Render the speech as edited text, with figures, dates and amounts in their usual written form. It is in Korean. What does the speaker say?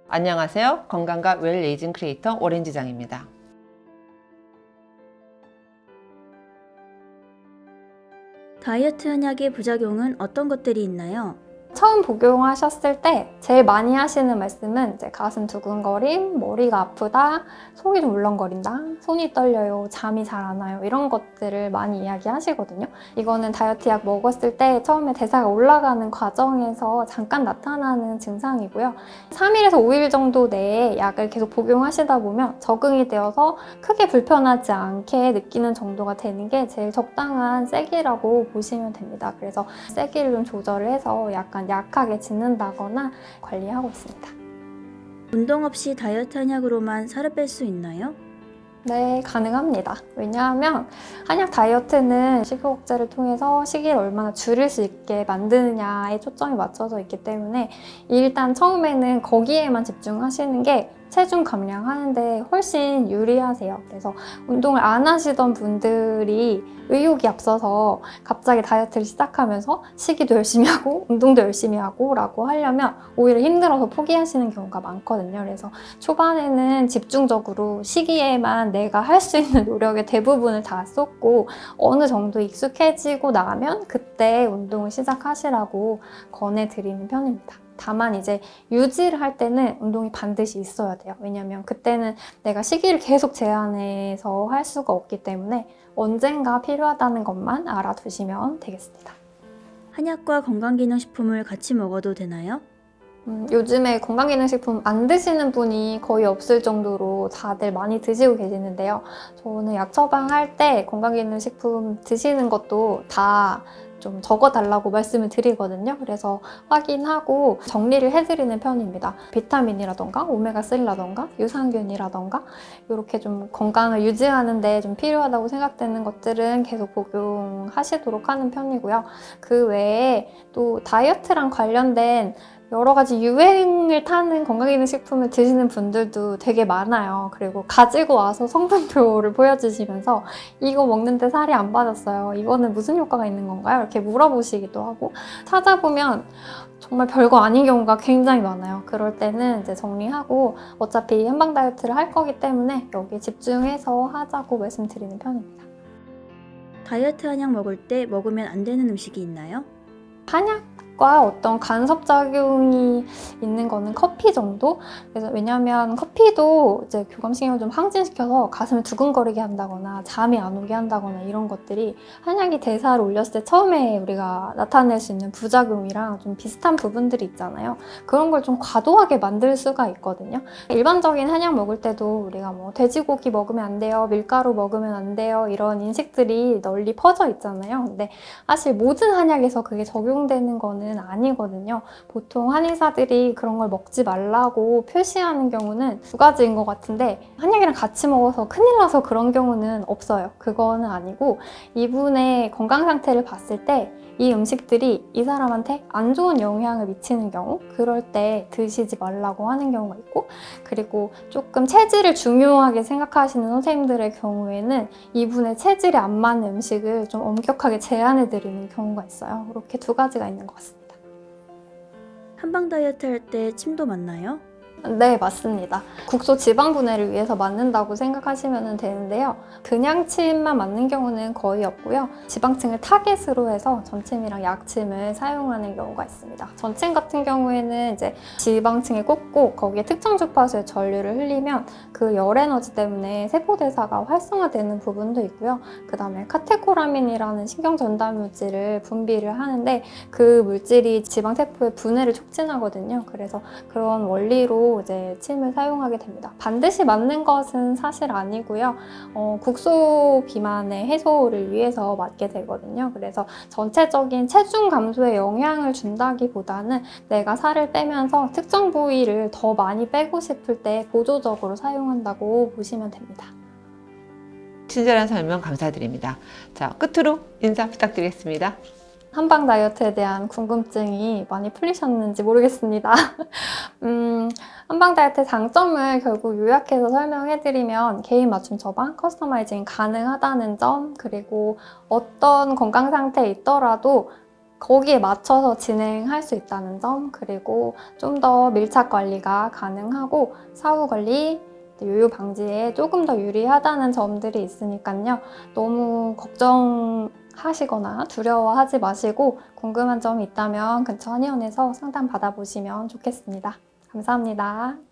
안녕하세요. 건강과 웰에이징 크리에이터 오렌지장입니다. 다이어트 한약의 부작용은 어떤 것들이 있나요? 처음 복용하셨을 때 제일 많이 하시는 말씀은 이제 가슴 두근거림, 머리가 아프다, 속이 좀 울렁거린다, 손이 떨려요, 잠이 잘 안 와요 이런 것들을 많이 이야기하시거든요. 이거는 다이어트 약 먹었을 때 처음에 대사가 올라가는 과정에서 잠깐 나타나는 증상이고요. 3일에서 5일 정도 내에 약을 계속 복용하시다 보면 적응이 되어서 크게 불편하지 않게 느끼는 정도가 되는 게 제일 적당한 세기라고 보시면 됩니다. 그래서 세기를 좀 조절을 해서 약간 약하게 짓는다거나 관리하고 있습니다. 운동 없이 다이어트 한약으로만 살을 뺄 수 있나요? 네, 가능합니다. 왜냐하면 한약 다이어트는 식욕 억제를 통해서 식이를 얼마나 줄일 수 있게 만드느냐에 초점이 맞춰져 있기 때문에 일단 처음에는 거기에만 집중하시는 게 체중 감량하는데 훨씬 유리하세요. 그래서 운동을 안 하시던 분들이 의욕이 앞서서 갑자기 다이어트를 시작하면서 식이도 열심히 하고 운동도 열심히 하고 라고 하려면 오히려 힘들어서 포기하시는 경우가 많거든요. 그래서 초반에는 집중적으로 식이에만 내가 할 수 있는 노력의 대부분을 다 쏟고 어느 정도 익숙해지고 나면 그때 운동을 시작하시라고 권해드리는 편입니다. 다만 이제 유지를 할 때는 운동이 반드시 있어야 돼요. 왜냐면 그때는 내가 시기를 계속 제한해서 할 수가 없기 때문에 언젠가 필요하다는 것만 알아두시면 되겠습니다. 한약과 건강기능식품을 같이 먹어도 되나요? 요즘에 건강기능식품 안 드시는 분이 거의 없을 정도로 다들 많이 드시고 계시는데요. 저는 약 처방할 때 건강기능식품 드시는 것도 다 좀 적어달라고 말씀을 드리거든요. 그래서 확인하고 정리를 해드리는 편입니다. 비타민이라던가 오메가3라던가 유산균이라던가 이렇게 좀 건강을 유지하는 데 좀 필요하다고 생각되는 것들은 계속 복용하시도록 하는 편이고요. 그 외에 또 다이어트랑 관련된 여러 가지 유행을 타는 건강기능식품을 드시는 분들도 되게 많아요. 그리고 가지고 와서 성분표를 보여주시면서 이거 먹는데 살이 안 빠졌어요. 이거는 무슨 효과가 있는 건가요? 이렇게 물어보시기도 하고 찾아보면 정말 별거 아닌 경우가 굉장히 많아요. 그럴 때는 이제 정리하고 어차피 한방 다이어트를 할 거기 때문에 여기에 집중해서 하자고 말씀드리는 편입니다. 다이어트 한약 먹을 때 먹으면 안 되는 음식이 있나요? 한약과 어떤 간섭작용이 있는 거는 커피 정도? 그래서 왜냐면 커피도 이제 교감신경을 좀 항진시켜서 가슴을 두근거리게 한다거나 잠이 안 오게 한다거나 이런 것들이 한약이 대사를 올렸을 때 처음에 우리가 나타낼 수 있는 부작용이랑 좀 비슷한 부분들이 있잖아요. 그런 걸 좀 과도하게 만들 수가 있거든요. 일반적인 한약 먹을 때도 우리가 뭐 돼지고기 먹으면 안 돼요, 밀가루 먹으면 안 돼요 이런 인식들이 널리 퍼져 있잖아요. 근데 사실 모든 한약에서 그게 적용되는 거는 아니거든요. 보통 한의사들이 그런 걸 먹지 말라고 표시하는 경우는 두 가지인 것 같은데 한약이랑 같이 먹어서 큰일 나서 그런 경우는 없어요. 그거는 아니고 이분의 건강 상태를 봤을 때 이 음식들이 이 사람한테 안 좋은 영향을 미치는 경우 그럴 때 드시지 말라고 하는 경우가 있고 그리고 조금 체질을 중요하게 생각하시는 선생님들의 경우에는 이분의 체질에 안 맞는 음식을 좀 엄격하게 제한해 드리는 경우가 있어요. 이렇게 두 가지가 있는 것 같습니다. 한방 다이어트 할 때 침도 맞나요? 네, 맞습니다. 국소 지방 분해를 위해서 맞는다고 생각하시면 되는데요. 그냥 침만 맞는 경우는 거의 없고요. 지방층을 타겟으로 해서 전침이랑 약침을 사용하는 경우가 있습니다. 전침 같은 경우에는 이제 지방층에 꽂고 거기에 특정 주파수의 전류를 흘리면 그 열 에너지 때문에 세포대사가 활성화되는 부분도 있고요. 그 다음에 카테코라민이라는 신경 전달 물질을 분비를 하는데 그 물질이 지방세포의 분해를 촉진하거든요. 그래서 그런 원리로 이제 침을 사용하게 됩니다. 반드시 맞는 것은 사실 아니고요. 국소 비만의 해소를 위해서 맞게 되거든요. 그래서 전체적인 체중 감소에 영향을 준다기보다는 내가 살을 빼면서 특정 부위를 더 많이 빼고 싶을 때 보조적으로 사용한다고 보시면 됩니다. 친절한 설명 감사드립니다. 자, 끝으로 인사 부탁드리겠습니다. 한방 다이어트에 대한 궁금증이 많이 풀리셨는지 모르겠습니다. 한방 다이어트의 장점을 결국 요약해서 설명해드리면 개인 맞춤 처방, 커스터마이징 가능하다는 점, 그리고 어떤 건강 상태에 있더라도 거기에 맞춰서 진행할 수 있다는 점, 그리고 좀 더 밀착 관리가 가능하고 사후 관리, 요요 방지에 조금 더 유리하다는 점들이 있으니까요. 너무 걱정하시거나 두려워하지 마시고 궁금한 점이 있다면 근처 한의원에서 상담 받아보시면 좋겠습니다. 감사합니다.